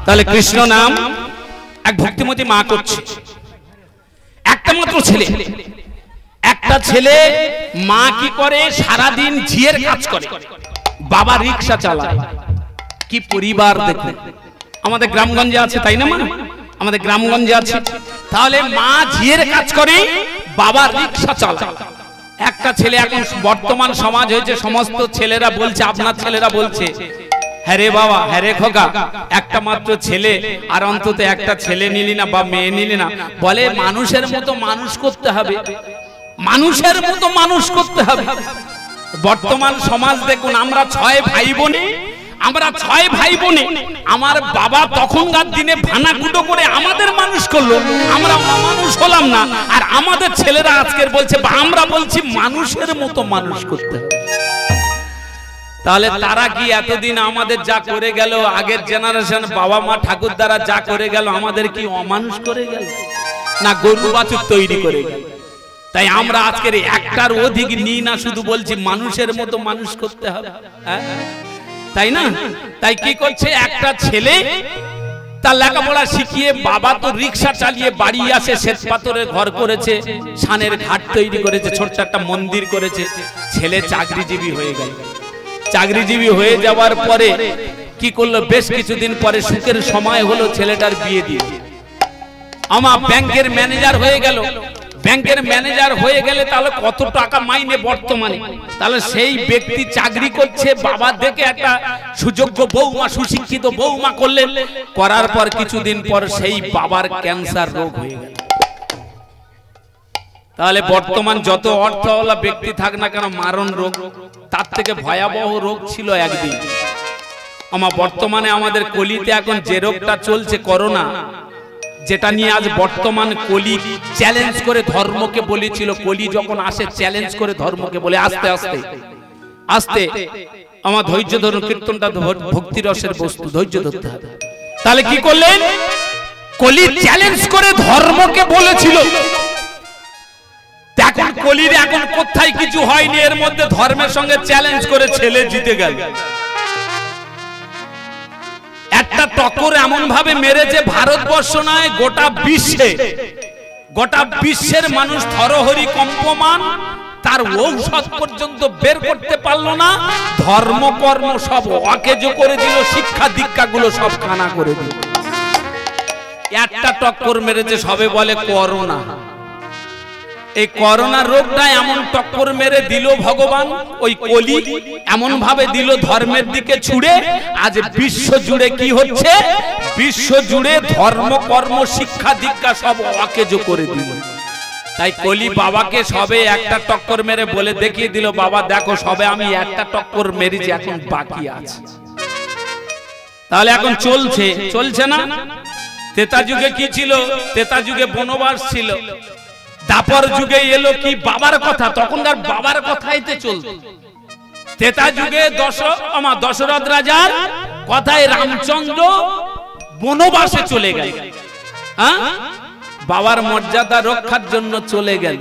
তাহলে কৃষ্ণ নাম এক ভক্তিমতী মা করছে, একটা মাত্র ছেলে, একটা ছেলে। মা কি করে? সারাদিন ঝিয়ের কাজ করে, বাবা রিক্সা চালায়। কি পরিবার দেখুন, আমাদের গ্রামগঞ্জে আছে তাই না? মা আমাদের গ্রামগঞ্জে আছে। তাহলে মা ঝিয়ের কাজ করে, বাবা রিক্সা চালায়। একটা ছেলে। এখন বর্তমান সমাজ হয়েছে, সমস্ত ছেলেরা বলছে, আপনার ছেলেরা বলছে, হ্যাঁ রে বাবা, হ্যাঁ রে খোকা, একটা মাত্র ছেলে, আর অন্তত একটা ছেলে নিলি না বা মেয়ে নিলি না। বলে মানুষের মতো মানুষ করতে হবে, মানুষের মতো মানুষ করতে হবে। বর্তমান সমাজ দেখুন, আমরা 6 ভাই বোনে, আমরা 6 ভাই বোনে। আমার বাবা তখনকার দিনে ভানাকুটো করে আমাদের মানুষ করলো, আমরা মানুষ হলাম না। আর আমাদের ছেলেরা আজকের বলছে, আমরা বলছি মানুষের মতো মানুষ করতে হবে। তাহলে তারা কি এতদিন আমাদের যা করে গেল, আগের জেনারেশন বাবা মা ঠাকুর দ্বারা যা করে গেল, আমাদের কি অমানুষ করে গেল না গরু বাছুর তৈরি করে গেল? তাই আমরা আজকের একটার অধিক নিই না, শুধু বলছি মানুষের মতো মানুষ করতে হবে, তাই না? তাই কি করছে? একটা ছেলে তার লেখাপড়া শিখিয়ে, বাবা তো রিক্সা চালিয়ে বাড়ি আসে, শ্বেত পাথরের ঘর করেছে, সানের ঘাট তৈরি করেছে, ছোট্ট একটা মন্দির করেছে। ছেলে চাকরিজীবী হয়ে গেল। চাকরিজীবী হয়ে যাওয়ার পরে কি করলো? বেশ কিছুদিন পরে সুখের সময় হলো, ছেলেটার বিয়ে দিয়ে আমার ব্যাংকের ম্যানেজার হয়ে গেল। ব্যাংকের ম্যানেজার হয়ে গেলে তাহলে কত টাকা মাইনে বর্তমানে? তাহলে সেই ব্যক্তি চাকরি করছে, বাবা দেখে একটা সুযোগ্য বৌমা, সুশিক্ষিত বৌমা করলেন। করার পর কিছুদিন পর সেই বাবার ক্যান্সার রোগ হয়ে গেল। তাহলে বর্তমান যত অর্থওয়ালা ব্যক্তি থাক না কেন, মারণ রোগ, তার থেকে ভয়াবহ রোগ ছিল একদিন। আমার বর্তমানে আমাদের কলিতে এখন যে রোগটা চলছে, করোনা, যেটা নিয়ে আজ বর্তমান কলি চ্যালেঞ্জ করে ধর্মকে বলেছিল। কলি যখন আসে চ্যালেঞ্জ করে ধর্মকে বলে, আস্তে আস্তে আস্তে আমার ধৈর্য ধরুন, কীর্তনটা ভক্তি রসের বস্তু, ধৈর্য ধরতে হবে। তাহলে কি করলেন? কলি চ্যালেঞ্জ করে ধর্মকে বলেছিল। এখন কলির এখন কোথায় কিছু হয়নি, এর মধ্যে ধর্মের সঙ্গে চ্যালেঞ্জ করে ছেলে জিতে গেল। একটা টক্কর এমন ভাবে মেরেছে, ভারতবর্ষ নয় গোটা বিশ্বে, গোটা বিশ্বের মানুষ থরহরি কম্পমান, তার ঔষধ পর্যন্ত বের করতে পারলো না। ধর্ম কর্ম সব অকেজো করে দিল, শিক্ষা দীক্ষা গুলো সব কানা করে দিল। একটা টক্কর মেরেছে, সবে বলে করোনা। এই করোনা রোগটা এমন টক্কর মেরে দিল ভগবান, ওই কলি এমন ভাবে দিল ধর্মের দিকে ছুড়ে। আজ বিশ্ব জুড়ে কি হচ্ছে? বিশ্ব জুড়ে ধর্ম কর্ম শিক্ষা দীক্ষা সব অকেজো করে দিল। তাই কলি বাবাকে সবে একটা টক্কর মেরে বলে দেখিয়ে দিল, বাবা দেখো সবে আমি একটা টক্কর মেরেছি, এখন বাকি আছে। তাহলে এখন চলছে, চলছে না? ত্রেতা যুগে কি ছিল? ত্রেতা যুগে বনবাস ছিল। দাপর যুগে এলো কি? বাবার কথা, তখনকার বাবার কথাইতে চলত। ত্রেতা যুগে দশরথ রাজার কথায় রামচন্দ্র বনবাসে চলে গেল, বাবার মর্যাদা রক্ষার জন্য চলে গেল।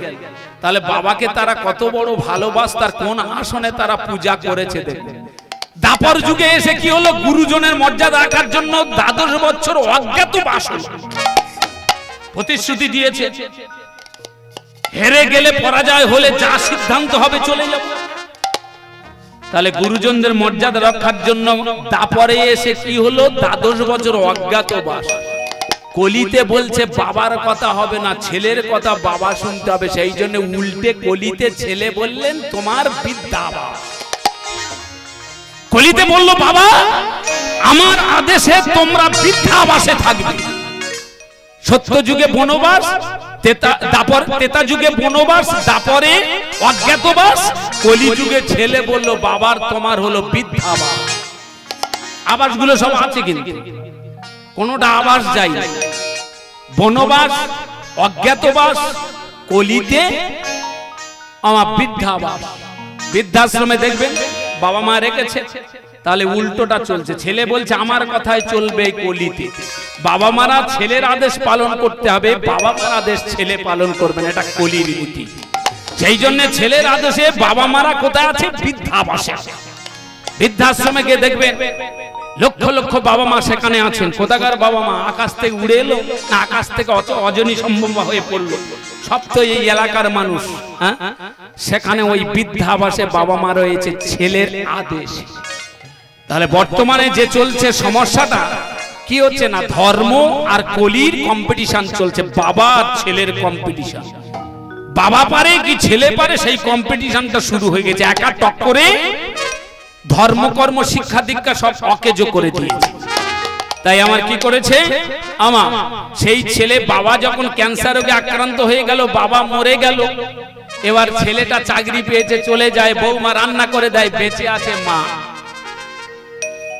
তাহলে বাবাকে তারা কত বড় ভালোবাসতার, কোন আসনে তারা পূজা করেছে দেখুন। দাপর যুগে এসে কি হলো? গুরুজনের মর্যাদা রাখার জন্য 12 বছর অজ্ঞাতবাস প্রতিশ্রুতি দিয়েছে। হেরে গেলে, পরাজয় হলে যা সিদ্ধান্ত হবে চলে যাব। তাহলে গুরুজনদের মর্যাদা রক্ষার জন্য দাপরে এসে কি হলো? 12 বছর অজ্ঞাতবাস। কলিতে বলছে বাবার কথা হবে না, ছেলের কথা বাবা শুনতে হবে। সেই জন্য উল্টে কলিতে ছেলে বললেন তোমার বৃদ্ধাবাস। কলিতে বললো বাবা আমার আদেশে তোমরা বৃদ্ধাবাসে থাকবে। সত্য যুগে বনবাস, ত্রেতা যুগে বনবাস, দাপরে অজ্ঞাতবাস, কলি যুগে ছেলে বললো বাবার তোমার হলো বৃদ্ধাবাস। আবাসগুলো সব আছে কিন্তু কোনটা আবাস যাই। বনবাস, অজ্ঞাতবাস, কলিতে আমার বৃদ্ধাবাস। বৃদ্ধাশ্রমে দেখবেন বাবা মা রেখেছে। তাহলে উল্টোটা চলছে, ছেলে বলছে আমার কথাই চলবে কলিতে। বাবা মারা ছেলের আদেশ পালন করতে হবে, বাবা মার আদেশ ছেলে পালন করবেন, এটা কলির নীতি। সেই জন্য ছেলের আদেশে বাবা মারা কোথায় আছে? বৃদ্ধাবাসে। বৃদ্ধাশ্রমে গিয়ে দেখবেন লক্ষ লক্ষ বাবা মা সেখানে আছেন। কোথাকার বাবা মা? আকাশ থেকে উড়ে এলো না আকাশ থেকে অজনী সম্ভব হয়ে পড়লো? সব তো এই এলাকার মানুষ। হ্যাঁ, সেখানে ওই বৃদ্ধাবাসে বাবা মা রয়েছে ছেলের আদেশ। তাহলে বর্তমানে যে চলছে সমস্যাটা কি হচ্ছে না, ধর্ম আর কলির কম্পিটিশন চলছে, বাবা আর ছেলের কম্পিটিশন। বাবা পারে কি ছেলে পারে সেই কম্পিটিশনটা শুরু হয়ে গেছে। একা টক্করে ধর্মকর্ম শিক্ষা দীক্ষা সব অকেজো করে দিয়েছে। তাই আমার কি করেছে, আমার সেই ছেলে বাবা যখন ক্যান্সার রোগে আক্রান্ত হয়ে গেল, বাবা মরে গেল, এবার ছেলেটা চাকরি পেয়েছে, চলে যায়, বৌমা রান্না করে দেয়, বেঁচে আছে মা,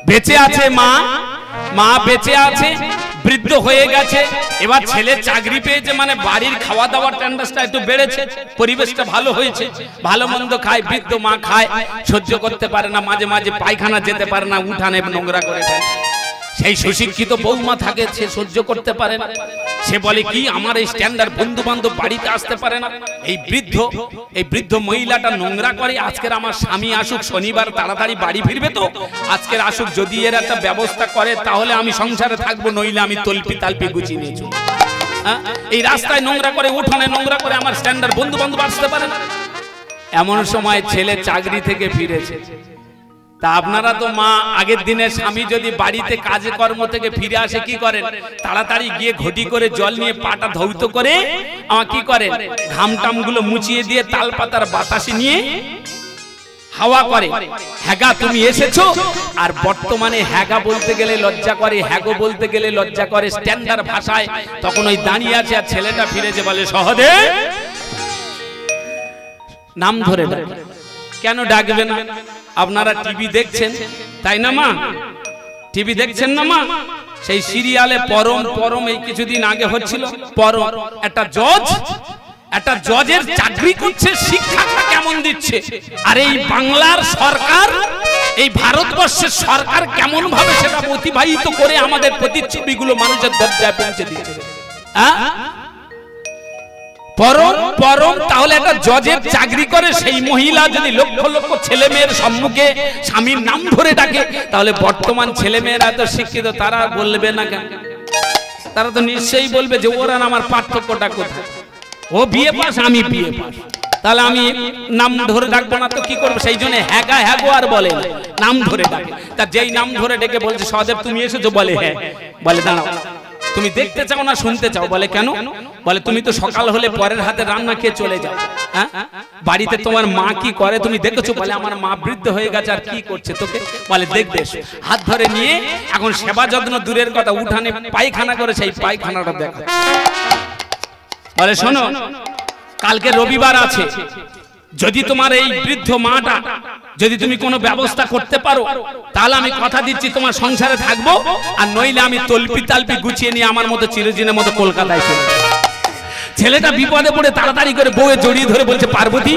বেঁচে আছে মা, মা বেঁচে আছে, বৃদ্ধ হয়ে গেছে। এবার ছেলে চাকরি পেয়েছে মানে বাড়ির খাওয়া দাওয়ার স্ট্যান্ডার্ডটা একটু বেড়েছে, পরিবেশটা ভালো হয়েছে, ভালো মন্দ খায়, বৃদ্ধ মা খায়, সহ্য করতে পারে না, মাঝে মাঝে পায়খানা যেতে পারে না, উঠানে নোংরা করে দেয়। সেই সুশিক্ষিত বৌমা থাকে, সে সহ্য করতে পারে না, সে বলে কি আমার এই স্ট্যান্ডার্ড বন্ধু বান্ধব বাড়িতে আসতে পারে না, এই বৃদ্ধ মহিলাটা নোংরা করে, আজকের আমার স্বামী আসুক, শনিবার তাড়াতাড়ি বাড়ি ফিরবে তো, আজকের আসুক, যদি এর একটা ব্যবস্থা করে তাহলে আমি সংসারে থাকবো, নইলে আমি তলপি তালপি গুছিয়ে নিয়ে চলবো। এই রাস্তায় নোংরা করে, উঠোনে নোংরা করে, আমার স্ট্যান্ডার্ড বন্ধু বান্ধব আসতে পারে না। এমন সময় ছেলে চাকরি থেকে ফিরেছে। তা আপনারা তো মা, আগের দিনে স্বামী যদি বাড়িতে কাজে কর্ম থেকে ফিরে আসে কি করেন, তাড়াতাড়ি গিয়ে ঘটি করে জল নিয়ে পাটা ধৌত করে আমার কি করেন, ঘামটাম গুলো মুছিয়ে দিয়ে তাল পাতার বাতাসে নিয়ে হাওয়া করে, হ্যাগা তুমি এসেছো। আর বর্তমানে হ্যাগা বলতে গেলে লজ্জা করে, হ্যাগো বলতে গেলে লজ্জা করে, স্ট্যান্ডার্ড ভাষায় তখন ওই দাঁড়িয়ে আছে, আর ছেলেটা ফিরেছে, বলে সহদে নাম ধরে ডাকে। কেন ডাকবে না? আপনারা টিভি দেখছেন তাই না মা, টিভি দেখছেন না মা? সেই সিরিয়ালে পরম এই কিছুদিন আগে হচ্ছিল, পরম একটা জজের চাকরি করছে, শিক্ষাটা কেমন দিচ্ছে, আর এই বাংলার সরকার, এই ভারতবর্ষের সরকার কেমন ভাবে সেটা অতিবাহিত করে আমাদের প্রতিচ্ছবিগুলো মানুষের দরজায় পৌঁছে দিচ্ছে। পরম তাহলে একটা জজের চাকরি করে সেই মহিলা যদি লক্ষ লক্ষ ছেলে মেয়ের সম্মুখে স্বামীর নাম ধরে ডাকে, তাহলে বর্তমান ছেলে মেয়েরা তো শিক্ষিত, তারা বলবে না কেন? তারা তো নিশ্চয়ই বলবে যে ওরা আমার পার্থক্যটা কোথায়, ও বিয়ে পাস আমি বিয়ে পাস, তাহলে আমি নাম ধরে ডাকবো না তো কি করবো? সেই জন্য হ্যাগা হ্যাগো আর বলে নাম ধরে ডাকে। তা যেই নাম ধরে ডেকে বলছে সহদেব তুমি এসেছো, বলে হ্যাঁ, বলে দাঁড়াও তুমি দেখতে চাও না শুনতে চাও? বলে কেন? বলে তুমি তো সকাল হলে পরের হাতে রান্না খেয়ে চলে যাও, হ্যাঁ বাড়িতে তোমার মা কি করে তুমি দেখেছো? বলে আমার মা বৃদ্ধ হয়ে গেছে, আর কি করছে তোকে? বলে দেখবে, হাত ধরে নিয়ে এখন সেবা যত্ন দূরের কথা, উঠানে পায়খানা করে সেই পায়খানাটা দেখো। বলে শোনো, কালকে রবিবার আছে, যদি তোমার এই বৃদ্ধ মাটা যদি তুমি কোনো ব্যবস্থা করতে পারো, তাহলে আমি কথা দিচ্ছি তোমার সংসারে থাকবো, আর নইলে আমি তলপি তালপি গুছিয়ে নিয়ে আমার মতো চিরদিনের মতো কলকাতায় চলে যাবো। ছেলেটা বিপদে পড়ে তাড়াতাড়ি করে বউয়ে জড়িয়ে ধরে বলছে পার্বতী,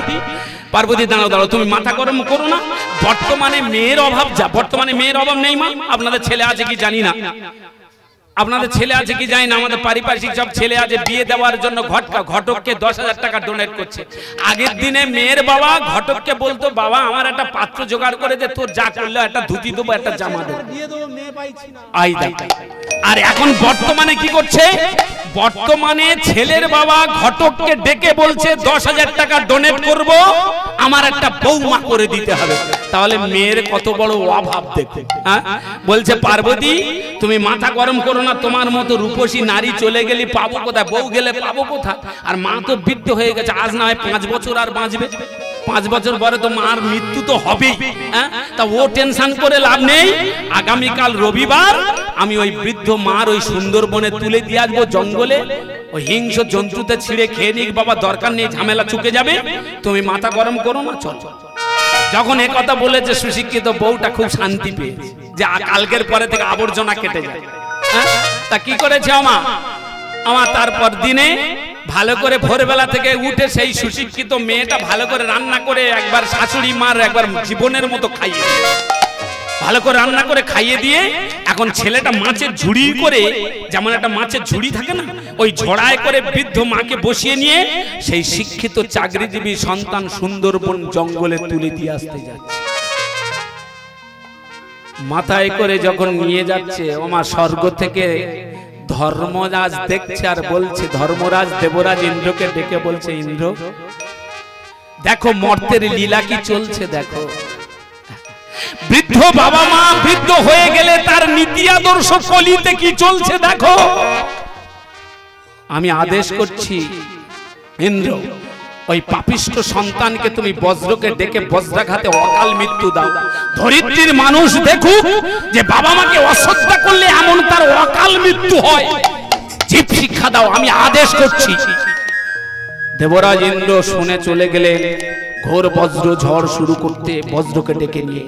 পার্বতী দাঁড়াও দাঁড়াও, তুমি মাথা গরম করো না, বর্তমানে মেয়ের অভাব, বর্তমানে মেয়ের অভাব নেই মা, আপনাদের ছেলে আছে কি জানি না, আপনাদের ছেলে আছে কি জানি না, আমাদের পারিপার্শ্বিক সব ছেলে আছে, বিয়ে দেওয়ার জন্য ঘটককে 10,000 টাকা ডোনেট করছে। আগের দিনে মেয়ের বাবা ঘটককে বলতো, বাবা আমার একটা পাত্র জোগাড় করে দে, তোর যা করলে একটা ধুতি দেবো, একটা জামা দেবো, আর এখন বর্তমানে কি করছে? বর্তমানে ছেলের বাবা ঘটককে ডেকে বলছে 10,000 টাকা ডোনেট করব, আমার একটা বৌমা করে দিতে হবে। তাহলে মেয়ের কত বড় অভাব দেখো। হ্যাঁ বলছে পার্বতী তুমি মাথা গরম করো না, তোমার মতো রূপসী নারী চলে গেলে পাবো কোথায়, বউ গেলে পাবো কোথায়, আর মা তো বৃদ্ধ হয়ে গেছে, আজ না হয় 5 বছর আর বাঁচবে, 5 বছর পরে তো মার মৃত্যু তো হবেই। হ্যাঁ তা ও টেনশন করে লাভ নেই, আগামীকাল রবিবার আমি ওই বৃদ্ধ মার ওই সুন্দরবনে তুলে দিয়ে আসবো, জঙ্গলে ওই হিংস্র জন্তুতে ছিঁড়ে খেয়ে নিক বাবা, দরকার নেই, ঝামেলা চুকে যাবে, তুমি মাথা গরম করো না, চল। যখন এ কথা বলেছে সুশিক্ষিত বউটা খুব শান্তি পেয়েছে, যে কালকের পরে থেকে আবর্জনা কেটে যায়। তা কি করেছে আমার তারপর দিনে ভালো করে ভোরবেলা থেকে উঠে সেই সুশিক্ষিত মেয়েটা ভালো করে রান্না করে একবার শাশুড়ি মার একবার জীবনের মতো খাইয়ে, ভালো করে রান্না করে খাইয়ে দিয়ে এখন ছেলেটা মাছের ঝুড়ি করে, যেমন একটা মাছের ঝুড়ি থাকে না, ওই ঝোড়ায় করে বৃদ্ধ মাকে বসিয়ে নিয়ে সেই শিক্ষিত চাকরিজীবী সন্তান সুন্দরবন জঙ্গলে তুলে দিয়ে আসতে যাচ্ছে। মাথায় করে যখন নিয়ে যাচ্ছে ওমা স্বর্গ থেকে ধর্মরাজ দেখছে আর বলছে, ধর্মরাজ দেবরাজ ইন্দ্রকে ডেকে বলছে, ইন্দ্র দেখো মর্তের লীলা কি চলছে, দেখো বৃদ্ধ বাবা মা বৃদ্ধ হয়ে গেলে তার নীতি আদর্শ কলিতে কি চলছে দেখো। আমি আদেশ করছি ইন্দ্র, ওই পাপিষ্ঠ সন্তানকে তুমি বজ্রকে ডেকে বজ্রাঘাতে অকাল মৃত্যু দাও। ধরিত্রীর মানুষ দেখুক যে বাবা মাকে অশ্রদ্ধা করলে এমন তার অকাল মৃত্যু হয়, জীব শিক্ষা দাও, আমি আদেশ করছি। দেবরাজ ইন্দ্র শুনে চলে গেলেন ঘোর বজ্র ঝড় শুরু করতে বজ্রকে ডেকে নিয়ে।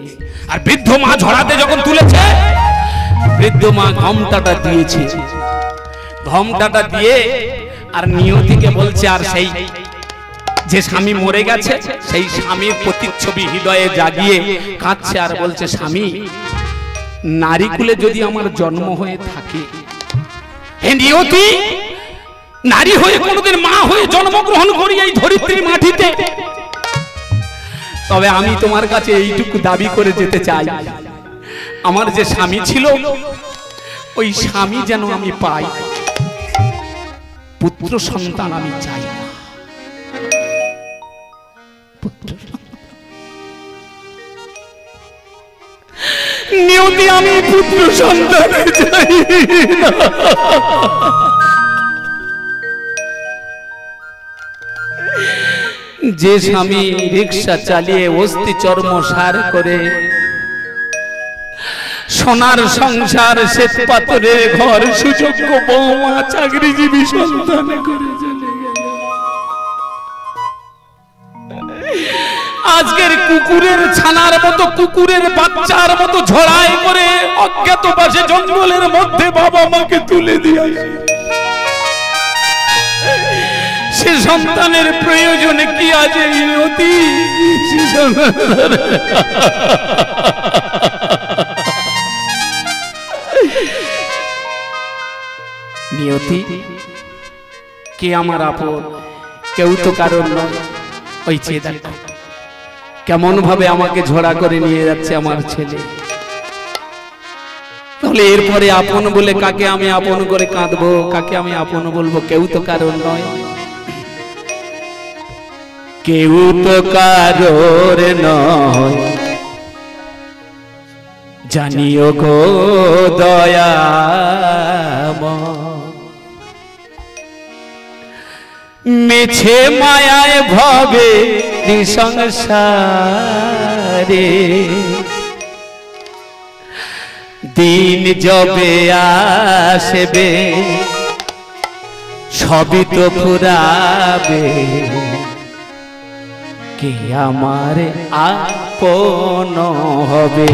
আর বৃদ্ধ মা ঝড়াতে যখন তুলেছে, বৃদ্ধ মা ঘমটাটা দিয়েছে, ঘমটাটা দিয়ে আর নিয়তিকে বলছে, আর সেই যে স্বামী মরে গেছে সেই স্বামীর প্রতিচ্ছবি হৃদয়ে জাগিয়ে কাঁদছে আর বলছে, স্বামী নারী কুলে যদি আমার জন্ম হয়ে থাকে, হে নিয়তি নারী হয়ে কোনোদিন মা হয়ে জন্মগ্রহণ করি এই ধরিত্রীর মাটিতে, তবে আমি তোমার কাছে এইটুকু দাবি করে যেতে চাই, আমার যে স্বামী ছিল ওই স্বামী যেন আমি পাই, পুত্র সন্তান আমি চাই না। নিয়তি আমি পুত্র সন্তান চাই না। যে স্বামী রিক্সা চালিয়ে অস্থি চর্ম সার করে সোনার সংসার শ্বেত পাথরের ঘর সুযোগ্য বৌমা চাকরিজীবী সন্তান করে চলে গেল, আজকের কুকুরের ছানার মতো কুকুরের বাচ্চার মতো ঝড়াই করে অজ্ঞাত পাশে জঙ্গলের মধ্যে বাবা মাকে তুলে দিয়ে সে সন্তানের প্রয়োজনে কি আছে নিয়তি? নিয়তি কে আমার আপন? কেউ তো কারণ নয়। ওই চেয়ে দেখো কেমন ভাবে আমাকে ঝোড়া করে নিয়ে যাচ্ছে আমার ছেলে। তাহলে এরপরে আপন বলে কাকে আমি আপন করে কাঁদবো, কাকে আমি আপন বলবো? কেউ তো কারণ নয়, কেউ তো কারোর নয়, জানিও গো দয়াময়। মিছে মায়ায় ভবে সংসারে দিন যবে আসবে সবই তো ফুরাবে, কে আমার আপন হবে?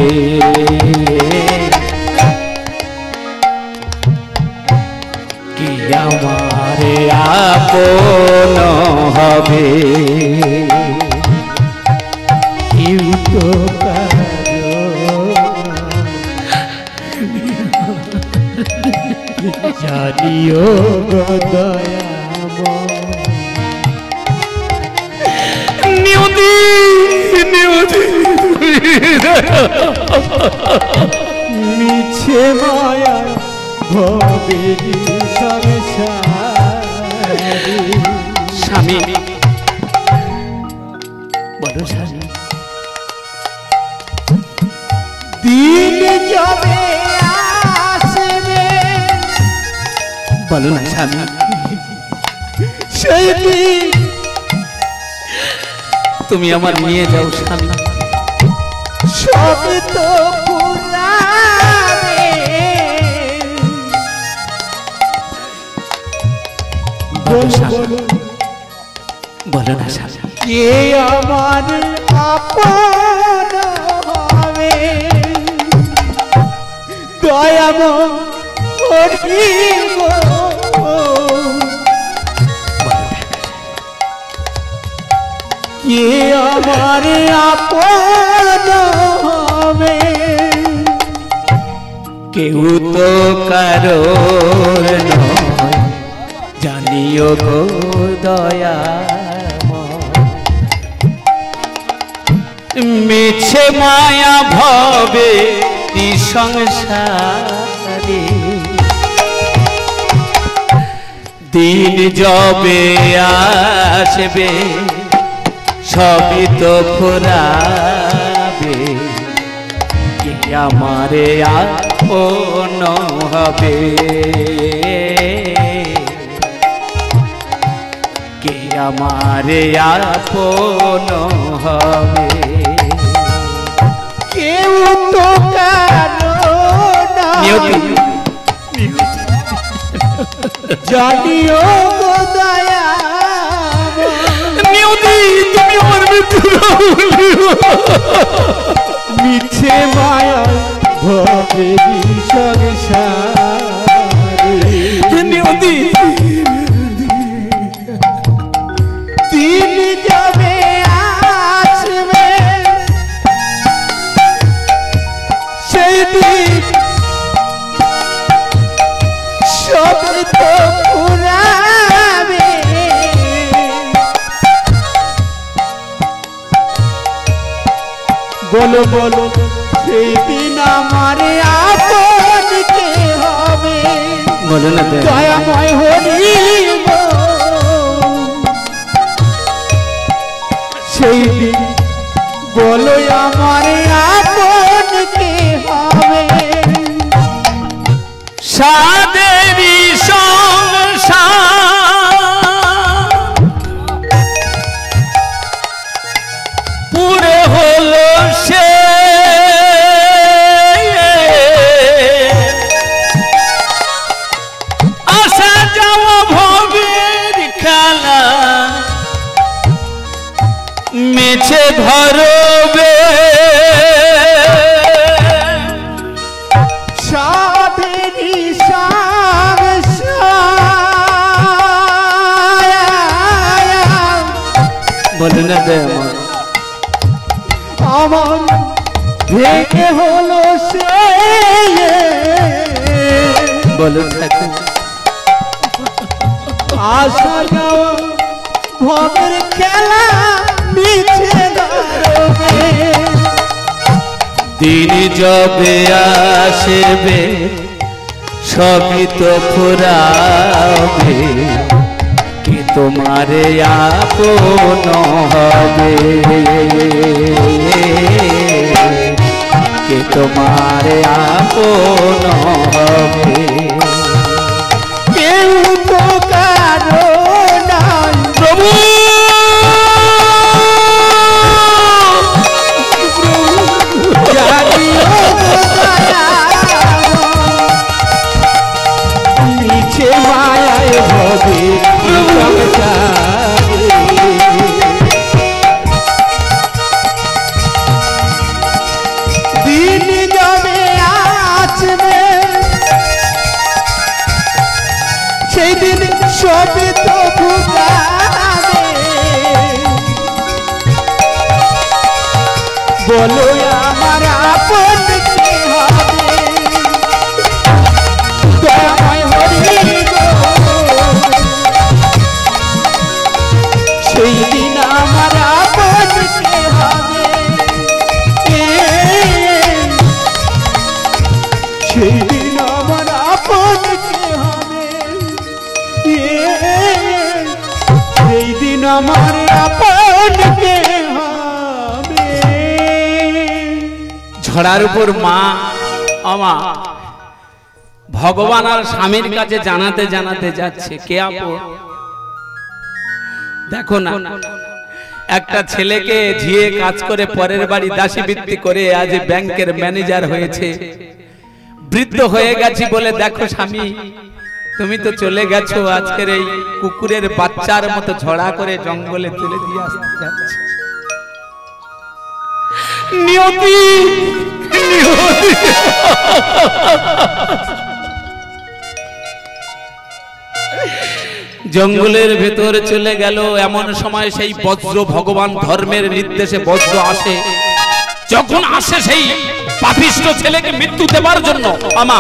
কে আমার আপন হবে? কেউ তো জানিও গো দয়াময়। নিয়তি নিয়তি মিছে মায়া ভবে স্বামী বলো স্বামী, দিন যাবে আসবে, বলো না স্বামী, সেই দিন তুমি আমার নিয়ে যাও স্বামী, সব তো পুরাবে, বলো না স্বামী, কে আমার আপন হবে? দয়াময় কে আমার আপন হবে? কেউ তো কারোর নয়, জানিও গো দয়াময়। মিছে মায়া ভবে সংসারে দিন যবে আসবে সবই তো ফুরাবে, কে আমারে আপন হবে, কে আমারে আপন হবে। কেউ তো কারো না জানিও গো দয়া, নিয়তি তুমি আমার মৃত্যু মিছে মায়া ভবেরি সংসারে, নিয়তি দিন যাবে আসবে সেই দিন সব তো পুরাবে, বলো বলো সেই দিন আমার আপন কে হবে, বলো না দয়াময় হরি গো, সেই দিন বলো আমার আপন কে হবে। সাদেবী সংসার পুরে হলো সে, আসা যাওয়া ভবের খেলা মেছে ধরবে, সাধেরি সংসার বলে না দে আমার ভেঙে হলো সে, বলুন থাকে আসা যাওয়া ভবের খেলা মিছে ধরবে, দিন যবে আসবে সবই তো ফুরাবে, কি তোমারে আপন হবে, কি তোমারে আপন হবে। কেউ তো কারো নাই প্রভু জানিও গো দয়া, মিছে মায়ায় ভবে সংসারে, দিন যাবে আসবে সেই দিন সবে তো ফুরাবে, বলো আমার আপন কে হবে, দয়াময় হরি গো, সেই দিন আমার আপন কে হবে, সেই দিন আমার আপন কে হবে, সেই দিন আমার আপন কে হবে। ঝড়ার উপর মা আমা ভগবান আর স্বামীর কাছে জানাতে জানাতে যাচ্ছে, কে আপন দেখো না, একটা ছেলেকে ঝিয়ে কাজ করে পরের বাড়ি দাসী বৃত্তি করে আজ ব্যাংকের ম্যানেজার হয়েছে, বৃদ্ধ হয়ে গেছি বলে দেখো স্বামী তুমি তো চলে গেছো, আজকের এই কুকুরের বাচ্চার মতো ঝড়া করে জঙ্গলে তুলে দিয়ে আসতে যাচ্ছে। নিয়তি জঙ্গলের ভেতর চলে গেল, এমন সময় সেই বজ্র ভগবান ধর্মের নির্দেশে বজ্র আসে, যখন আসে সেই পাপিষ্ঠ ছেলেকে মৃত্যু দেবার জন্য আমা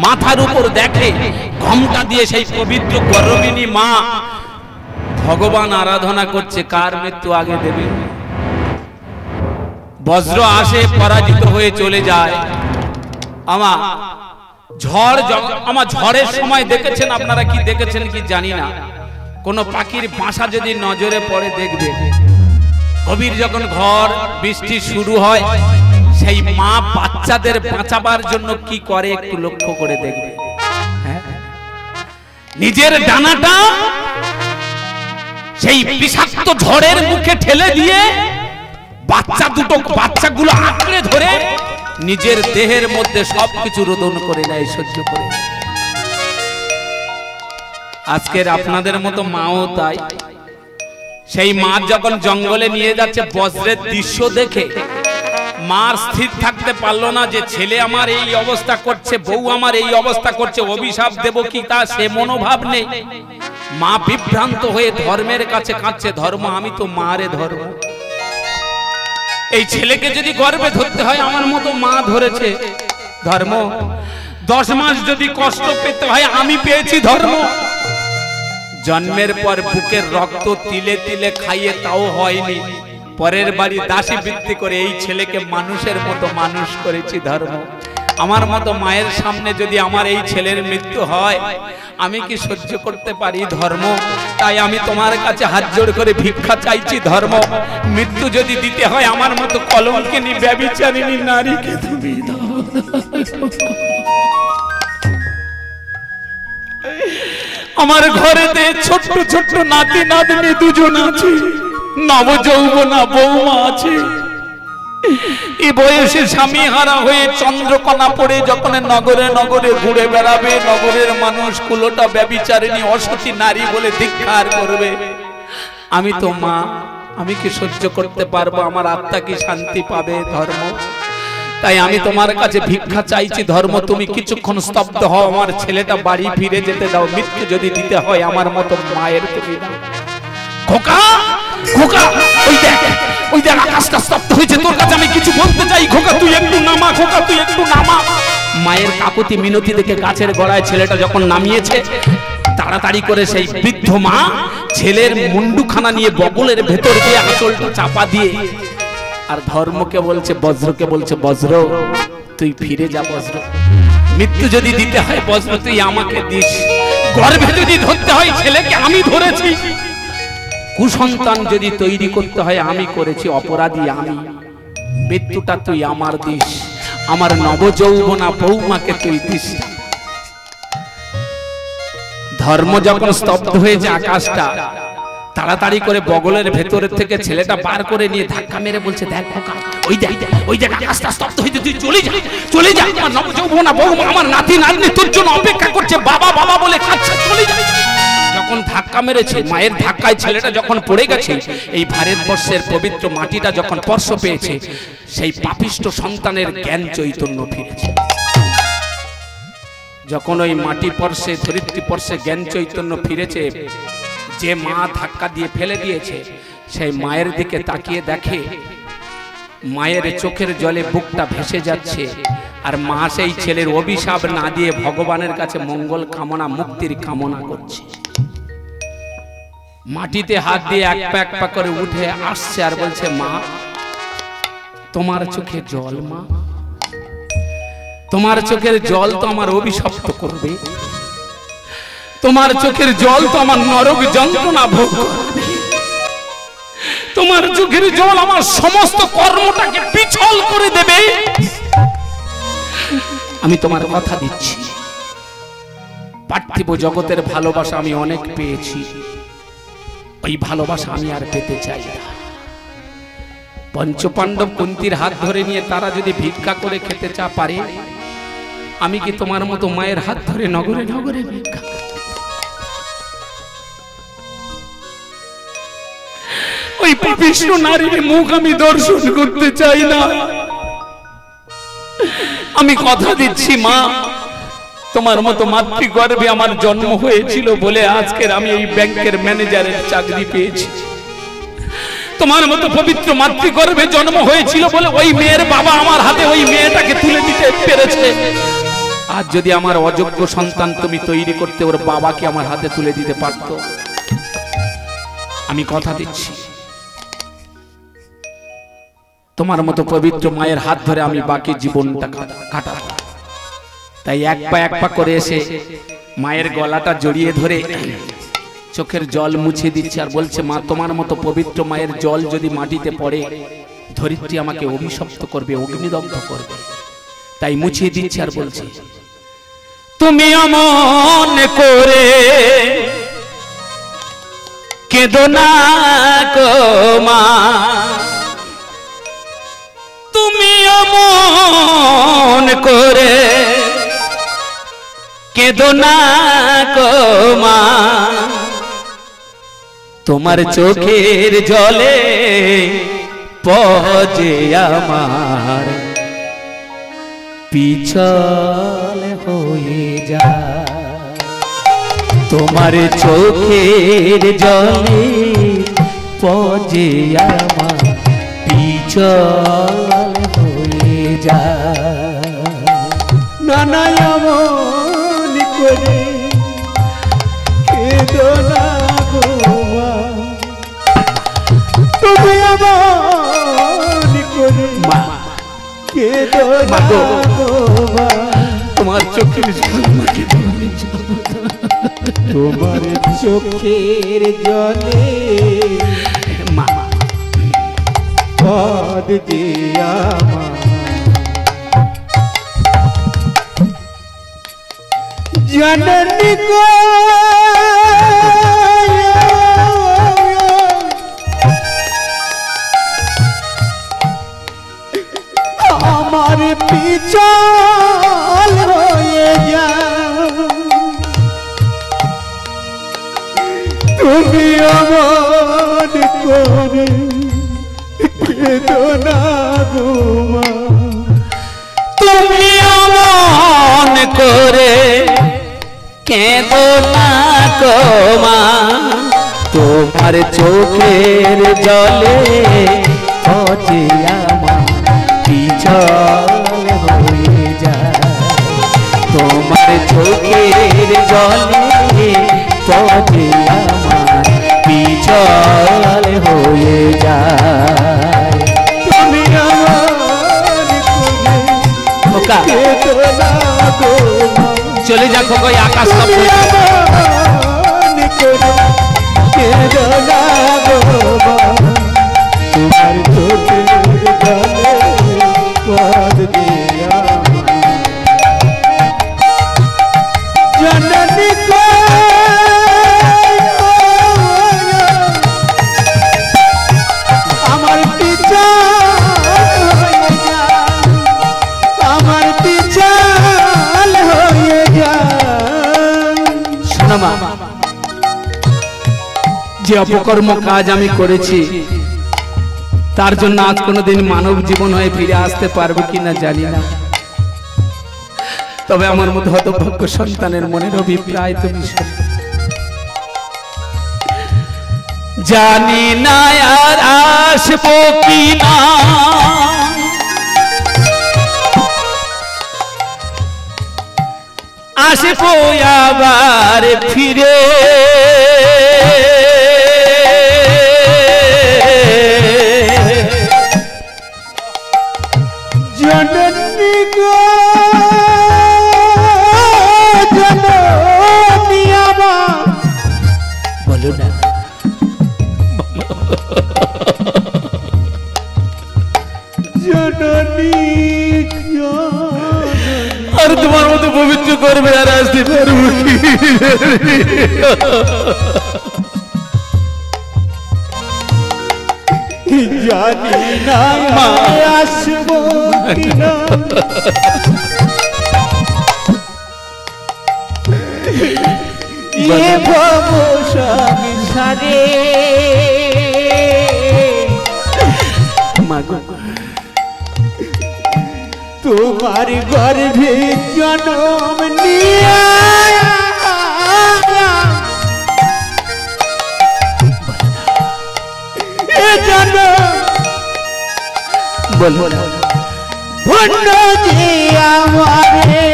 মাথার উপর দেখে ঘোমটা দিয়ে সেই পবিত্র গর্ভিণী মা ভগবান আরাধনা করছে, কার মৃত্যু আগে দেবে। বজ্র আসে, পরাজিত হয়ে চলে যায়, আমার ঝড়ের সময় দেখেছেন আপনারা, কি দেখেছেন কি জানি না, কোন পাখির বাসা যদি নজরে পড়ে দেখবে, গভীর যখন ঝড় বৃষ্টি শুরু হয়, সেই মা বাচ্চাদের বাঁচাবার জন্য কি করে একটু লক্ষ্য করে দেখবে। নিজের ডানাটা সেই বিষাক্ত ঝড়ের মুখে ঠেলে দিয়ে বাচ্চাগুলো আঁকড়ে ধরে নিজের দেহের মধ্যে সবকিছু রোদন করে নেয়, সহ্য করে। আজকের আপনাদের মতো মাও তাই। সেই মা যখন জঙ্গলে নিয়ে যাচ্ছে, বজ্রের দৃশ্য দেখে মা স্থির থাকতে পারলো না যে ছেলে আমার এই অবস্থা করছে, বউ আমার এই অবস্থা করছে, অভিশাপ দেব কি তা সে মনোভাব নেই। মা বিভ্রান্ত হয়ে ধর্মের কাছে কাঁদছে, ধর্ম আমি তো মারে ধর্ম। এই ছেলেকে যদি গর্ভে ধরতে হয় আমার মতো মা ধরেছে ধর্ম, 10 মাস যদি কষ্ট পেতে হয় আমি পেয়েছি ধর্ম। জন্মের পর বুকের রক্ত তিলে তিলে খাইয়ে তাও হয়নি, পরের বাড়ি দাসী বৃত্তি করে এই ছেলেকে মানুষের মতো মানুষ করেছি ধর্ম। আমার মতো মায়ের সামনে যদি আমার এই ছেলের মৃত্যু হয় আমি কি সহ্য করতে পারি ধর্ম? তাই আমি তোমার কাছে হাত জোড় করে ভিক্ষা চাইছি ধর্ম। মৃত্যু যদি দিতে হয় আমার মতো কলঙ্কিনী ব্যভিচারিণী নারীকে তুমি দাও। আমার ঘরেতে ছোট্ট ছোট্ট নাতি নাতনি দুজন আছে, নবযৌবনা বৌমা আছে। এই বয়সে স্বামী হারা হয়ে চন্দ্রকণা পড়ে যখন নগরে নগরে ঘুরে বেড়াবে, নগরের মানুষ কুলোটা ব্যভিচারিণী অসতী নারী বলে ধিক্কার করবে। আমি তো মা, আমি কি সহ্য করতে পারবো? আমার আত্মা কি শান্তি পাবে ধর্ম? তাই আমি তোমার কাছে ভিক্ষা চাইছি ধর্ম, তুমি কিছুক্ষণ স্তব্ধ হও, আমার ছেলেটা বাড়ি ফিরে যেতে দাও। মৃত্যু যদি দিতে হয় আমার মতো মায়ের তুমি দাও। খোকা খোকা, ওই দেখ আকাশটা স্তব্ধ হয়েছে, তোর কাছে আমি কিছু বলতে চাই। খোকা তুই একটু নামা, খোকা তুই একটু নামা। মায়ের কাকুতি মিনতি দেখে গাছের গোড়ায় ছেলেটা যখন নামিয়েছে, তাড়াতাড়ি করে সেই বৃদ্ধ মা ছেলের মুন্ডুখানা নিয়ে বগলের ভেতর দিয়ে আঁচলটা চাপা দিয়ে আর ধর্মকে বলছে, বজ্রকে বলছে, বজ্র তুই ফিরে যা। বজ্র, মৃত্যু যদি দিতে হয় বজ্র তুই আমাকে দিস। গর্ভে যদি ধরতে হয় ছেলেকে আমি ধরেছি। কুসন্তান যদি তৈরি করতে হয় আমি করেছি, অপরাধী আমি। মৃত্যুটা তুই আমার দিস, আমার নবযৌবনা বৌমাকে তুই দিস। ধর্ম যখন স্তব্ধ হয়েছে আকাশটা, তাড়াতাড়ি করে বগলের ভেতরের থেকে ছেলেটা বার করে নিয়ে ধাক্কা মেরে বলছে, দেখ খোকা ওই দেখ আকাশটা স্তব্ধ হয়েছে, তুই চলে যা চলে যা। আমার নবযৌবনা বৌমা, আমার নাতি নাতনি তোর জন্য অপেক্ষা করছে, বাবা বাবা বলে কাঁদছে, চলে যা। যখন ধাক্কা মেরেছে, মায়ের ধাক্কায় ছেলেটা যখন পড়ে গেছে, এই ভারতবর্ষের পবিত্র মাটিটা যখন স্পর্শ পেয়েছে, সেই পাপিষ্ঠ সন্তানের জ্ঞান চৈতন্য ফিরেছে। যখন ওই মাটি স্পর্শে, ধরিত্রী স্পর্শে জ্ঞান চৈতন্য ফিরেছে, যে মা ধাক্কা দিয়ে ফেলে দিয়েছে সেই মায়ের দিকে তাকিয়ে দেখে মায়ের চোখের জলে বুকটা ভেসে যাচ্ছে। আর মা সেই ছেলের অভিশাপ না দিয়ে ভগবানের কাছে মঙ্গল কামনা, মুক্তির কামনা করছে। মাটিতে হাত দিয়ে এক পা করে উঠে আসছে আর বলছে, মা তোমার চোখে জল, মা তোমার চোখের জল তো আমার অভিশপ্ত করবে, তোমার চোখের জল তো আমার নরক যন্ত্রণা ভোগ করবে, তোমার চোখের জল আমার সমস্ত কর্মটাকে পিছল করে দেবে। আমি তোমার কথা দিচ্ছি, পার্থিব জগতের ভালোবাসা আমি অনেক পেয়েছি, ওই ভালোবাসা আমি আর পেতে চাই না। পঞ্চপাণ্ডব কুন্তির হাত ধরে নিয়ে তারা যদি ভিক্ষা করে খেতে চা পারে, আমি কি তোমার মতো মায়ের হাত ধরে নগরে নগরে ভিক্ষা? ওই পাপিষ্ঠ নারীর মুখ আমি দর্শন করতে চাই না। আমি কথা দিচ্ছি মা, তোমার মতো মাতৃগর্ভে আমার জন্ম হয়েছিল বলে আজকের আমি এই ব্যাংকের ম্যানেজারের চাকরি পেয়েছি। তোমার মতো পবিত্র মাতৃগর্ভে জন্ম হয়েছিল বলে ওই মেয়ের বাবা আমার হাতে ওই মেয়েটাকে তুলে দিতে পেরেছে। আজ যদি আমার অযোগ্য সন্তান তুমি তৈরি করতে ওর বাবাকে আমার হাতে তুলে দিতে পারতো, আমি কথা দিচ্ছি তোমার মতো পবিত্র মায়ের হাত ধরে আমি বাকি জীবনটা কাটাবো। তাই এক পা করে এসে মায়ের গলাটা জড়িয়ে ধরে চোখের জল মুছে দিচ্ছে আর বলছে, মা তোমার মতো পবিত্র মায়ের জল যদি মাটিতে পড়ে ধরিত্রী আমাকে অভিশপ্ত করবে, অগ্নিদগ্ধ করবে। তাই মুছিয়ে দিচ্ছে আর বলছে, তুমি অমন করে কেঁদো না গো মা, তুমি অমন করে কেঁদো না গো মা, তোমার চোখের জলে পজে আমার পিছল হয়ে যায়, তোমার চোখের জলে পজে আমার পিছল হয়ে যায়। নানা এমন করে কেঁদো না গো মা, তুমি এমন করে মা কেঁদো না গো মা, তোমার চোখের জলে তোমার চোখের জলে মা পদ যে আমার জননী গো, আমার পিছল হয়ে যা, তুমি অমন করে কেঁদো না গো মা, তুমি অমন করে কেঁদো না গো মা, তোমার চোখের জলে পচে আমার পিছল হয়ে যায়, তোমার চোখের জলে পচে আমার পিছল হয়ে যায়। তুমি অমন খোকা করে কেঁদো না গো মা, চলে যা খোকা, এই আকাশ সব হয়ে যাবে। কেঁদো না গো মা, তোমার চোখের জলে পদ দিয়া জননী গো, আমার পিছল হয়ে যা, আমার পিছল হয়ে যা। শোনো মা, যে অপকর্ম কাজ আমি করেছি তার জন্য আজ কোনোদিন মানব জীবন হয়ে ফিরে আসতে পারবো কিনা জানি না, তবে আমার মধ্যে হতভাগ্য সন্তানের মনের অভিপ্রায় তুমি শোনো। জানি না আর আসবো কিনা আসবো আবার ফিরে, জননী গো, জননী আমার, বলো না জননী আর তোমার মতো পবিত্র করবে আর আসতে পারবো কি? জানি না আসবো কিনা, এ ভব সংসারে মাগো তোমার গর্ভে জন্ম নিয়া, এ জন্ম বলো ভণ্ড যে আমারে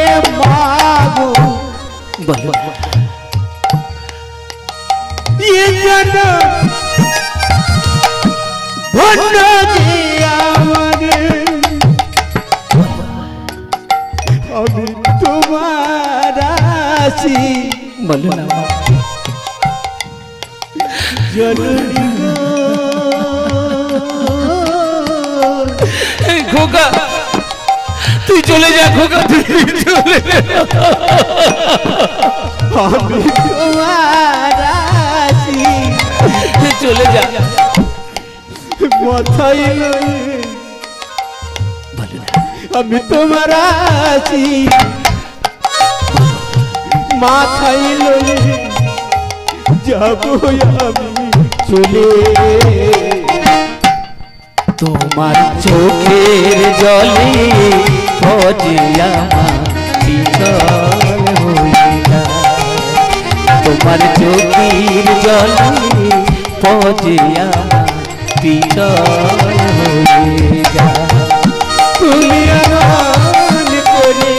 মাগো, বলো এ জন্ম ভণ্ড যে আমারে, আমি তোমার তোমার আসি বলো না মা। জননী গো খোকা তুই চলে যা, খোকা তুই চলে যা। আমি তোমার আসি চলে যা। মাথায় লয়ে বলো না। আমি তোমার আসি মাথায় লয়ে যাব আমি চলে। তোমার চোখের জলে ভজে আমার বিকল হয়ে যায়। তোমার চোখের জলে ভজে আমার বিকল হয়ে যায়। তুমি আমার করে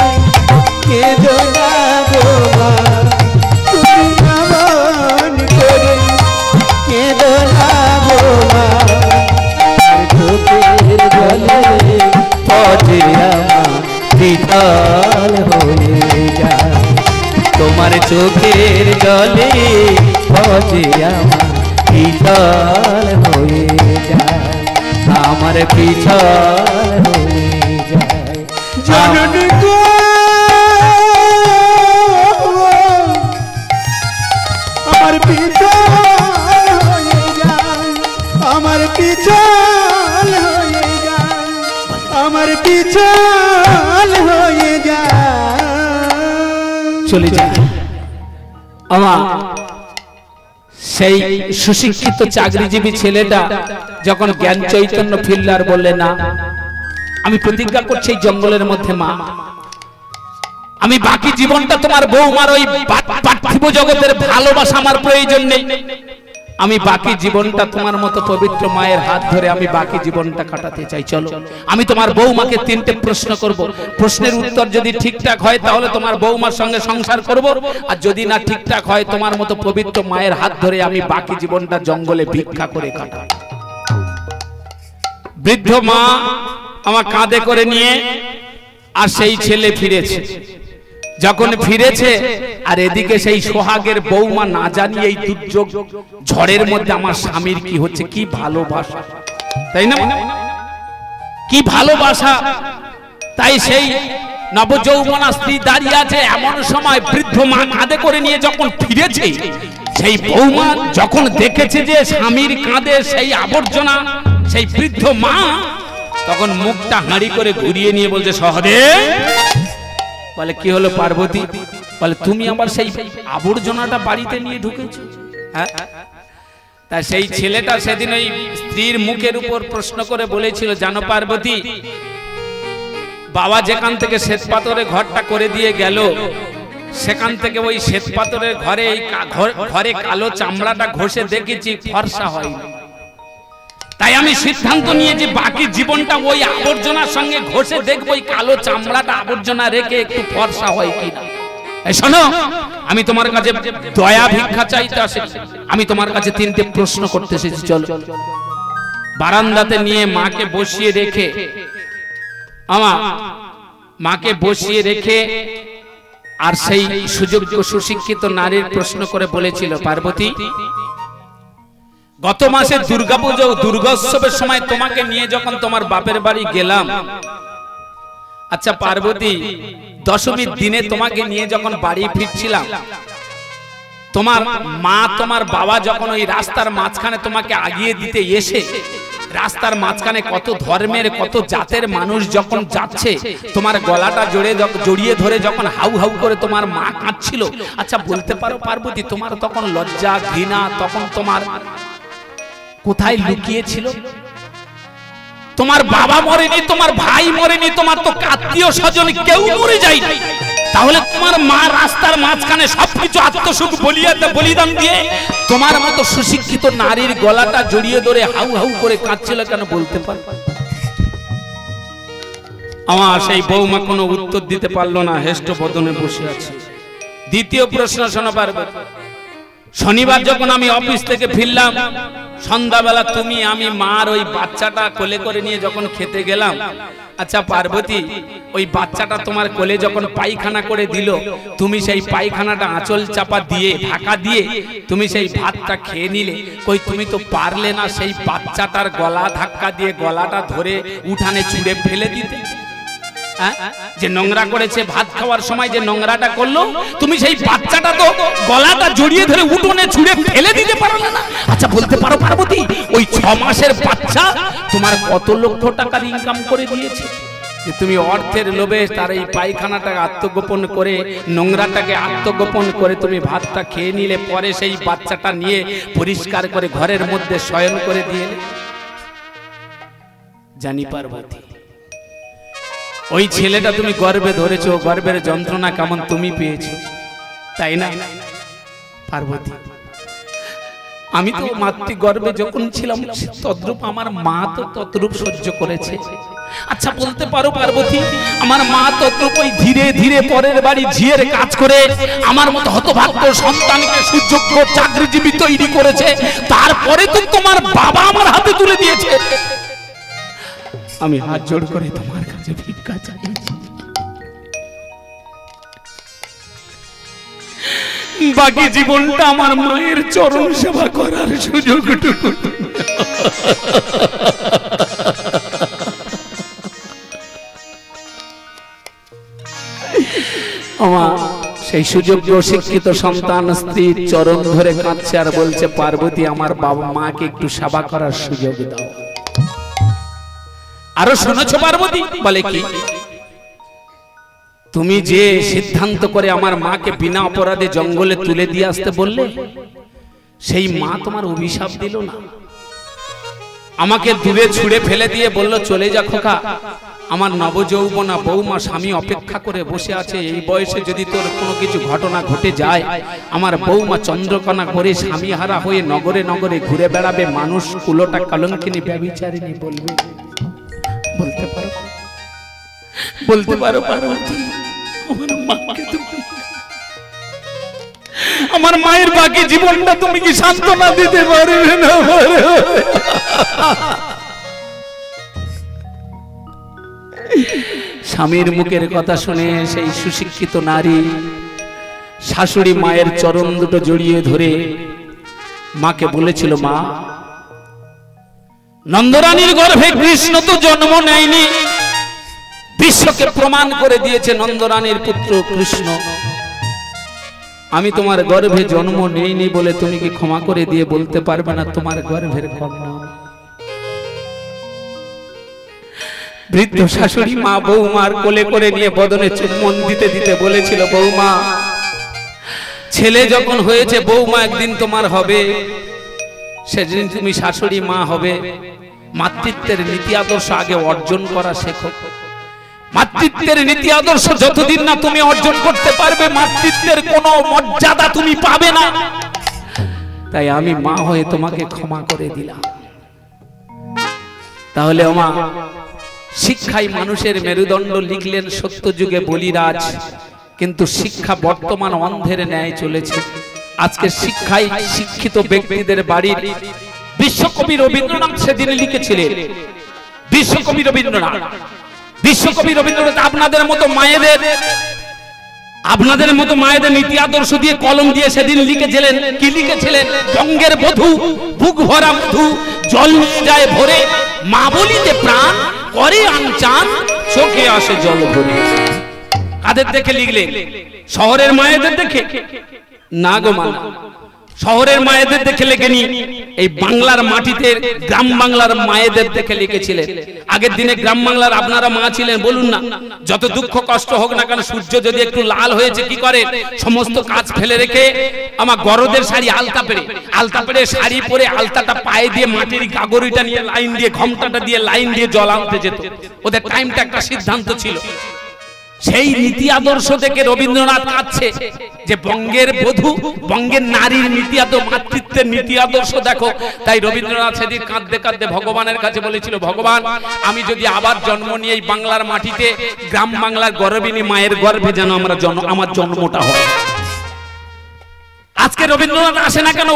কেঁদো না গো মা, তুমি আমার করে কেঁদো না গো মা। চোখের জলে ভজে আমার বিকল হয়ে যায়। তোমার চোখের জলে ভজে আমার বিকল হয়ে যায়। আমার বিকল হয়ে যায়। জননী গো আমার পিছল হয়ে যায়, আমার পিছল হয়ে যায়, আমার পিছল হয়ে যায়। চলে যা। আমার সেই সুশিক্ষিত চাকরিজীবী ছেলেটা যখন জ্ঞান চৈতন্য ফিরল আর বললে না, আমি প্রতিজ্ঞা করছি এই জঙ্গলের মধ্যে মা, আমি বাকি জীবনটা তোমার বৌমার ওই পার্থিব জগতের ভালোবাসা আমার প্রয়োজন নেই। আমি বাকি জীবনটা তোমার মতো পবিত্র মায়ের হাত ধরে আমি বাকি জীবনটা কাটাতে চাই। চলো আমি তোমার বৌমাকে 3টে প্রশ্ন করব, প্রশ্নের উত্তর যদি ঠিকঠাক হয় তাহলে তোমার বৌমার সঙ্গে সংসার করব, আর যদি না ঠিকঠাক হয় তোমার মতো পবিত্র মায়ের হাত ধরে আমি বাকি জীবনটা জঙ্গলে ভিক্ষা করে কাটাবো। বৃদ্ধ মা আমার কাঁধে করে নিয়ে আর সেই ছেলে ফিরেছে। যখন ফিরেছে আর এদিকে সেই সোহাগের বৌমা না জানি এই দুর্যোগ ঝড়ের মধ্যে আমার স্বামীর কি হচ্ছে, কি ভালোবাসা, তাই না, কি ভালোবাসা। তাই সেই নবযৌবনা স্ত্রী দাঁড়িয়ে আছে, এমন সময় বৃদ্ধ মা কাঁধে করে নিয়ে যখন ফিরেছে, সেই বৌমা যখন দেখেছে যে স্বামীর কাঁধে সেই আবর্জনা, সেই বৃদ্ধ মা তখন মুখটা হাঁড়ি করে ঘুরিয়ে নিয়ে বলছে, সহদেব। বলে কি হলো পার্বতী? বলে তুমি আবার সেই আবর্জনাটা বাড়িতে নিয়ে ঢুকেছো। হ্যাঁ, তা সেই ছেলেটা সেদিন ওই স্ত্রীর মুখের উপর প্রশ্ন করে বলেছিল, জানো পার্বতী, বাবা যেখান থেকে শ্বেতপাথরের ঘরটা করে দিয়ে গেল, সেখান থেকে ওই শ্বেতপাথরের ঘরে ঘরে কালো চামড়াটা ঘষে দেখেছি ফর্সা হয়নি। তাই আমি সিদ্ধান্ত নিয়েছি বাকি জীবনটা ওই আবর্জনার সঙ্গে ঘষে দেখবো ওই কালো চামড়াটা আবর্জনা রেখে একটু ফর্সা হয় কিনা। এই শোনো, আমি তোমার কাছে দয়া ভিক্ষা চাইতে এসেছি, আমি তোমার কাছে 3টে প্রশ্ন করতে এসেছি। চলো। বারান্দাতে নিয়ে মাকে বসিয়ে রেখে, আমার মাকে বসিয়ে রেখে আর সেই সুযোগ্য সুশিক্ষিত নারীর প্রশ্ন করে বলেছিল, পার্বতী, গত মাসে দুর্গাপূজা দুর্গোৎসবের সময় তোমাকে নিয়ে যখন তোমার বাপের বাড়ি গেলাম, আচ্ছা পার্বতী, দশমীর দিনে তোমাকে নিয়ে যখন বাড়ি ফিরছিলাম, তোমার মা তোমার বাবা যখন ওই রাস্তার মাঝখানে তোমাকে আগিয়ে দিতে এসে রাস্তার মাঝখানে কত ধর্মের কত জাতের মানুষ যখন যাচ্ছে, তোমার গলাটা জড়িয়ে ধরে যখন হাউ হাউ করে তোমার মা কাঁদছিল, আচ্ছা বলতে পারো পার্বতী, তোমার তখন লজ্জা ঘৃণা তখন তোমার কোথায় লুকিয়েছিল? তোমার বাবা মরেনি, তোমার ভাই মরেনি, তোমার তো আত্মীয় স্বজন কেউ মরে যায়নি, তাহলে তোমার মা রাস্তার মাঝখানে সবকিছু আত্মসুখ বলিদান দিয়ে তোমার মতো সুশিক্ষিত নারীর গলাটা জড়িয়ে ধরে হাউ হাউ করে কাঁদছিল কেন, বলতে পারো? আমার সেই বৌমা কোনো উত্তর দিতে পারলো না, হেষ্ট বদনে বসে আছে। দ্বিতীয় প্রশ্ন শোনো পার্বতী, শনিবার যখন আমি অফিস থেকে ফিরলাম, সন্ধ্যাবেলা তুমি আমি মার ওই বাচ্চাটা কোলে করে নিয়ে যখন খেতে গেলাম, আচ্ছা পার্বতী, ওই বাচ্চাটা তোমার কোলে যখন পায়খানা করে দিল, তুমি সেই পায়খানাটা আঁচল চাপা দিয়ে ঢাকা দিয়ে তুমি সেই ভাতটা খেয়ে নিলে। কই তুমি তো পারলে না সেই বাচ্চাটার গলা ধাক্কা দিয়ে গলাটা ধরে উঠানে ছুঁড়ে ফেলে দিতে? যে নোংরা করেছে ভাত খাওয়ার সময়, যে নোংরাটা করলো, তুমি সেই বাচ্চাটা তো গলাটা জড়িয়ে ধরে উঠোনে ছুঁড়ে ফেলে দিতে পারো না? আচ্ছা বলতে পারো পার্বতী, ওই 6 মাসের বাচ্চা তোমার কত লক্ষ টাকার ইনকাম করে দিয়েছে, যে তুমি অর্থের লোভে তার এই পায়খানাটাকে আত্মগোপন করে, নোংরাটাকে আত্মগোপন করে তুমি ভাতটা খেয়ে নিলে, পরে সেই বাচ্চাটা নিয়ে পরিষ্কার করে ঘরের মধ্যে শয়ন করে দিয়ে। জানি পার্বতী, ওই ছেলেটা তুমি গর্ভে ধরেছো, গর্ভের যন্ত্রণা কেমন তুমি পেয়েছো, তাই না পার্বতী? আমি তো মাতৃ গর্ভে যখন ছিলাম তদ্রূপ আমার মা তো তদ্রূপ সহ্য করেছে। আচ্ছা বলতে পারো পার্বতী, আমার মা তদ্রূপ ওই ধীরে ধীরে পরের বাড়ি ঝিয়ের কাজ করে আমার মতো হতভাগ্য সন্তানকে সুযোগ্য চাকরিজীবী তৈরি করেছে, তারপরে তো তোমার বাবা আমার হাতে তুলে দিয়েছে। আমি হাত জোড় করে তোমার কাছে ভিক্ষা চাইছি, বাকি জীবনটা আমার মায়ের চরণ সেবা করার সুযোগটুকু। আমার সেই সুযোগ্য শিক্ষিত সন্তান স্ত্রীর চরণ ধরে কাঁদছে আর বলছে, পার্বতী আমার বাবা মাকে একটু সেবা করার সুযোগ দাও। আরো শুনেছো পার্বতী? বলে কি, তুমি যে সিদ্ধান্ত করে আমার মাকে বিনা অপরাধে জঙ্গলে তুলে দিয়ে আসতে বললে, সেই মা তোমার অভিশাপ দিল না? আমাকে দূরে ছুঁড়ে ফেলে দিয়ে বলল, চলে যা খোকা, আমার নবযৌবনা বৌমা স্বামী অপেক্ষা করে বসে আছে, এই বয়সে যদি তোর কোনো কিছু ঘটনা ঘটে যায়, আমার বৌমা চন্দ্রকণা করে স্বামী হারা হয়ে নগরে নগরে ঘুরে বেড়াবে, মানুষ কুলোটা কলঙ্কিনী ব্যভিচারিণী বলবে। বলতে পারো, বলতে পারো পার্বতী, আমার মাকে তুমি, আমার মায়ের বাকি জীবনটা তুমি কি সান্ত্বনা দিতে পারবে না? স্বামীর মুখের কথা শুনে সেই সুশিক্ষিত নারী শাশুড়ি মায়ের চরণ দুটো জড়িয়ে ধরে মাকে বলেছিল, মা, নন্দরানীর গর্ভে কৃষ্ণ তো জন্ম নেয়নি, বিশ্বকে প্রমাণ করে দিয়েছে নন্দরানীর পুত্র কৃষ্ণ। আমি তোমার গর্ভে জন্ম নেইনি বলে তুমি কি ক্ষমা করে দিয়ে বলতে পারবে না তোমার গর্ভের কন্যা? বৃদ্ধ শাশুড়ি মা বৌমার কোলে করে নিয়ে বদনে চুম্বন দিতে দিতে বলেছিল, বৌমা, ছেলে যখন হয়েছে বৌমা একদিন তোমার হবে, সেদিন তুমি শাশুড়ি মা হবে। মাতৃত্বের নীতি আদর্শ আগে অর্জন করা শেখো। মাতৃত্বের নীতি আদর্শ যতদিন না তুমি অর্জন করতে পারবে, মাতৃত্বের কোনো মর্যাদা তুমি পাবে না। তাই আমি মা হয়ে তোমাকে ক্ষমা করে দিলাম। তাহলে ওমা, শিক্ষাই মানুষের মেরুদণ্ড লিখলেন সত্যযুগে বলিরাজ, কিন্তু শিক্ষা বর্তমান অন্ধের ন্যায় চলেছে। আজকে শিক্ষাই শিক্ষিত ব্যক্তিদের বাড়ির। বিশ্বকবি রবীন্দ্রনাথ সেদিন লিখেছিলেন, বিশ্বকবি রবীন্দ্রনাথ আপনাদের মতো মায়েদের নীতি আদর্শ দিয়ে কলম দিয়ে সেদিন লিখেছিলেন। কি লিখেছিলেন? বঙ্গের বধূ বুক ভরা মধু, জল নিয়ে যায় ভরে, মা বলিতে প্রাণ করে আনচান, চোখে আসে জল ভরে। কাদের দেখে লিখলেন? শহরের মায়েদের দেখে? না গো মা, শহরের মায়েদের দেখে লেখেনি, এই বাংলার মাটিতে গ্রাম বাংলার মায়েদের দেখে লিখেছিলেন। আগের দিনে গ্রাম বাংলার আপনারা মা ছিলেন, বলুন না, যত দুঃখ কষ্ট হোক না কেন, সূর্য যদি একটু লাল হয়েছে কি করে? সমস্ত কাজ ফেলে রেখে আমার গরদের শাড়ি আলতা পেড়ে শাড়ি পরে আলতাটা পায়ে দিয়ে মাটির গাগরিটা নিয়ে লাইন দিয়ে, ঘমটাটা দিয়ে লাইন দিয়ে জল আনতে যেত। ওদের টাইমটা একটা সিদ্ধান্ত ছিল। সেই নীতি আদর্শ থেকে রবীন্দ্রনাথ কাঁদছে যে বঙ্গের বধূ, বঙ্গের নারীর নীতি আদর্শ, মাতৃত্বের নীতি আদর্শ দেখো। তাই রবীন্দ্রনাথ সেদিন কাঁদতে কাঁদতে ভগবানের কাছে বলেছিল, ভগবান, আমি যদি আবার জন্ম নিয়ে এই বাংলার মাটিতে গ্রাম বাংলার গর্বিনী মায়ের গর্ভে যেন আমার জন্মটা হয়। আজকে আজকে রবীন্দ্রনাথ আসে না কেন?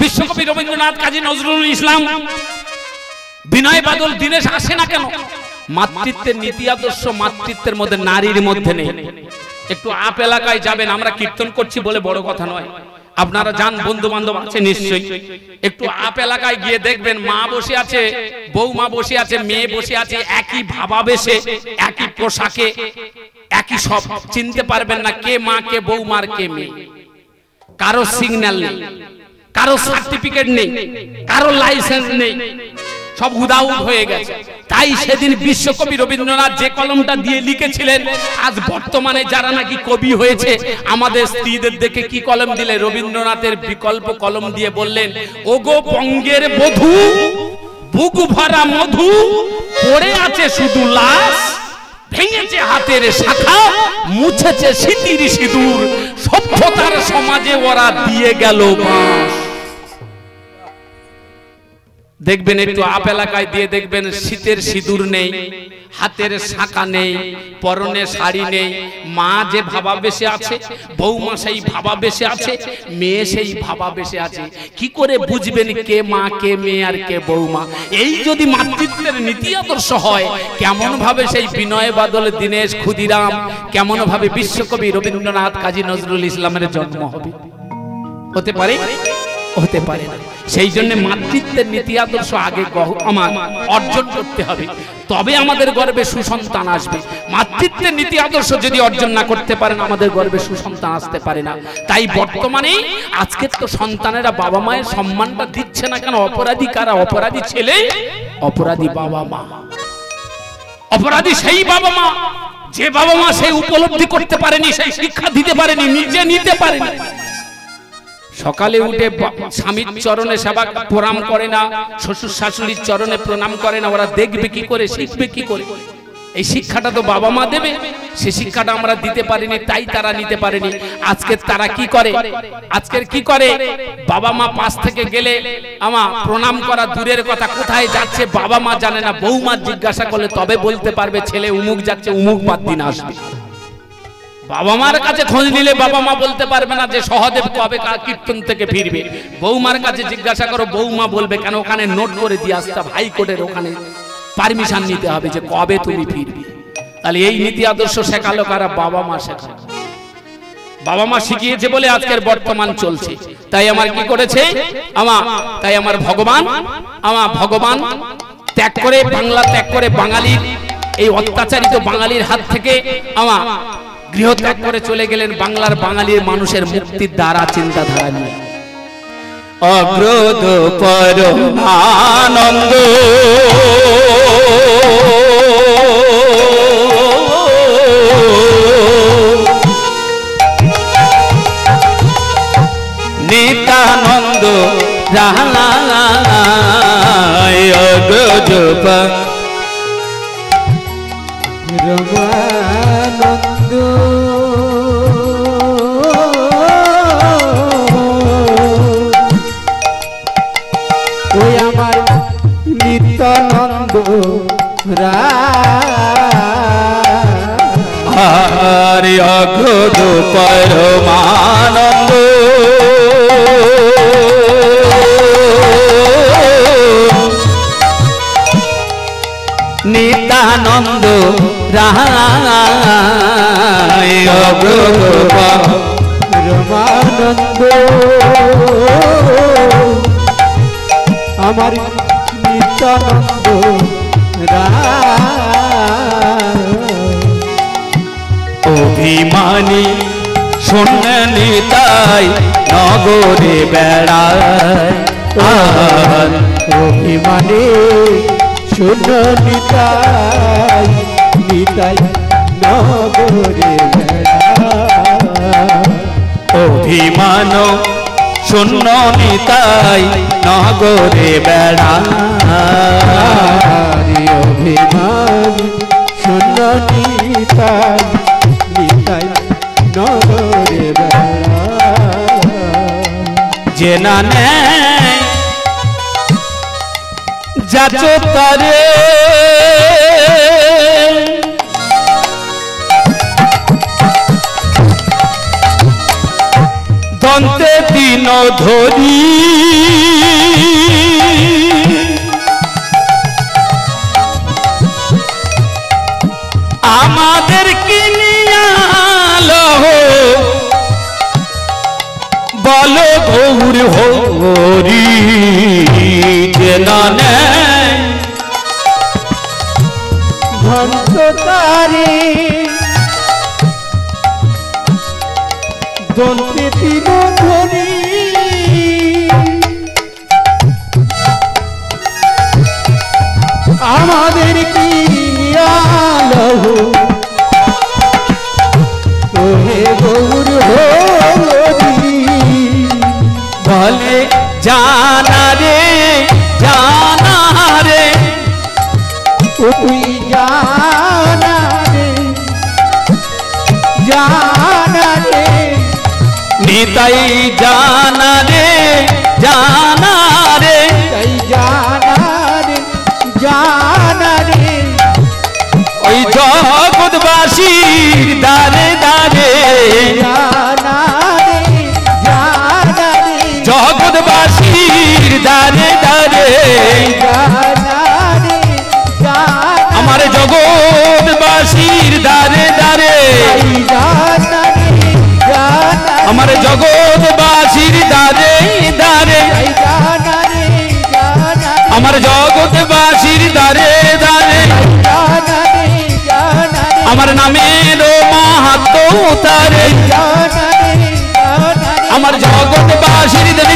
বিশ্বকবি রবীন্দ্রনাথ, কাজী নজরুল ইসলাম, বিনয় বাদল, দীনেশ আসে না কেন? মাতৃত্বের নীতি আদর্শ মাতৃত্বের মধ্যে, নারীর মধ্যে নেই। একটু আপ এলাকায় যাবেন, আমরা কীর্তন করছি বলে বড় কথা নয়, আপনারা যান, বন্ধু বান্ধব আছে নিশ্চয়ই, একটু আপ এলাকায় গিয়ে দেখবেন মা বসে আছে, বৌমা বসে আছে, মেয়ে বসে আছে, একই ভাবাবেশে, একই পোশাকে, একই সব, চিনতে পারবেন না কে মা কে বৌমার কে মেয়ে। কারো সিগন্যাল নেই, কারো সার্টিফিকেট নেই, কারো লাইসেন্স নেই, সব উদাউদ হয়ে গেছে। তাই সেদিন বিশ্বকবি রবীন্দ্রনাথ যে কলমটা দিয়ে লিখেছিলেন, আজ বর্তমানে যারা নাকি কবি হয়েছে, আমাদের স্ত্রীদের দেখে কি কলম দিলে? রবীন্দ্রনাথের বিকল্প কলম দিয়ে বললেন, ওগো বঙ্গের বধূ, বুক ভরা মধু, পড়ে আছে শুধু লাশ, ভেঙেছে হাতের শাখা, মুছেছে স্মৃতির সিঁদুর, সভ্যতার সমাজে ওরা দিয়ে গেল বাঁশ। দেখবেন একটু আপ এলাকায় দিয়ে দেখবেন শীতের সিঁদুর নেই, হাতের শাঁখা নেই, পরনে শাড়ি নেই, মা যে ভাবাবেশে আছে, বৌমা সেই ভাবাবেশে আছে, মেয়ে সেই ভাবাবেশে আছে। কি করে বুঝবেন কে মা কে মেয়ে আর কে বৌমা? এই যদি মাতৃত্বের নীতি আদর্শ হয়, কেমন ভাবে সেই বিনয় বাদল, দীনেশ, ক্ষুদিরাম, কেমন ভাবে বিশ্বকবি রবীন্দ্রনাথ, কাজী নজরুল ইসলামের জন্ম হবে? হতে পারে? হতে পারে না। সেই জন্য মাতৃত্বের নীতি আদর্শ আগে আমার অর্জন করতে হবে, তবে আমাদের গর্ভে সুসন্তান আসবে। মাতৃত্বের নীতি আদর্শ যদি অর্জন না করতে পারেন, আমাদের গর্ভে সুসন্তান আসতে পারে না। তাই বর্তমানে আজকের তো সন্তানেরা বাবা মায়ের সম্মানটা দিচ্ছে না কেন? অপরাধী কারা? অপরাধী ছেলে, অপরাধী বাবা মা। অপরাধী সেই বাবা মা যে বাবা মা সেই উপলব্ধি করতে পারেনি, সেই শিক্ষা দিতে পারেনি, নিজে নিতে পারেনি। সকালে উঠে স্বামীর চরণে সেবা প্রণাম করে না, শ্বশুর শাশুড়ির চরণে প্রণাম করে না, ওরা দেখবে কি করে, শিখবে কি করে? এই শিক্ষাটা তো বাবা মা দেবে, সে শিক্ষাটা আমরা দিতে পারিনি, তাই তারা নিতে পারেনি। আজকে তারা কি করে? আজকের কি করে? বাবা মা পাশ থেকে গেলে আমার প্রণাম করা দূরের কথা, কোথায় যাচ্ছে বাবা মা জানে না। বৌমা জিজ্ঞাসা করলে তবে বলতে পারবে ছেলে উমুক যাচ্ছে, উমুক বাদ দিন আসবে। বাবা মার কাছে খোঁজ নিলে বাবা মা বলতে পারবে না যে সহদেব কবে কীর্তন থেকে ফিরবে। বৌমার কাছে জিজ্ঞাসা করো, বৌমা বলবে, কেন ওখানে নোট করে দিয়ে আসতাম, হাইকোর্টের ওখানে পারমিশন নিতে হবে যে কবে তুমি ফিরবে। তাহলে এই নীতি আদর্শ শেখালো কারা? বাবা মা শেখালো। বাবা মা শিখিয়েছে বলে আজকের বর্তমান চলছে। তাই আমার কি করেছে? তাই আমার ভগবান ত্যাগ করে, বাংলা ত্যাগ করে, বাঙালির এই অত্যাচারিত বাঙালির হাত থেকে গৃহ ত্যাগ করে চলে গেলেন বাংলার বাঙালির মানুষের মুক্তির দ্বারা, চিন্তাধারা নিয়ে। অগ্রদ পরমানন্দ নিত্যানন্দ রায়, অগ্রদ রমানন্দ ওই আমার নিত্যানন্দ রায়, অগ্রদ পরমানন্দ নিত্যানন্দ রায়, অগ্রদ রমানন্দ আমার নিত্যানন্দ অভিমানী শূন্য নিতাই নগরে বেড়ায়, অভিমানী শূন্য নিতাই নিতাই নগরে বেড়ায়, অভিমান শূন্য নিতাই নগরে বেড়ায়, অভিমান শূন্য নিতাই নিতাই নগরে বেড়ায়, যে না নেয় যাচো তারে দন্তে দিন ধরি আমাদের কিনিয়ালো বলো গৌর হরি জেনা নেই ভক্ত তারে দন্তে তিন ধরি আমাদের কি আলো ওহে গৌর হরি বলে জানা রে তুই জানা রে নিতাই জানা রে তাই জানা রে ওই জগৎবাসীর দারে দারে জানা রে জগৎবাসীর দারে দারে আমার জগৎবাসীর দারে দারে আমার জগৎবাসীর দারে দারে আমার জগৎবাসীর দারে দারে আমার নামের মাহাত্ম্য তারে আমার জগৎবাসীর দারে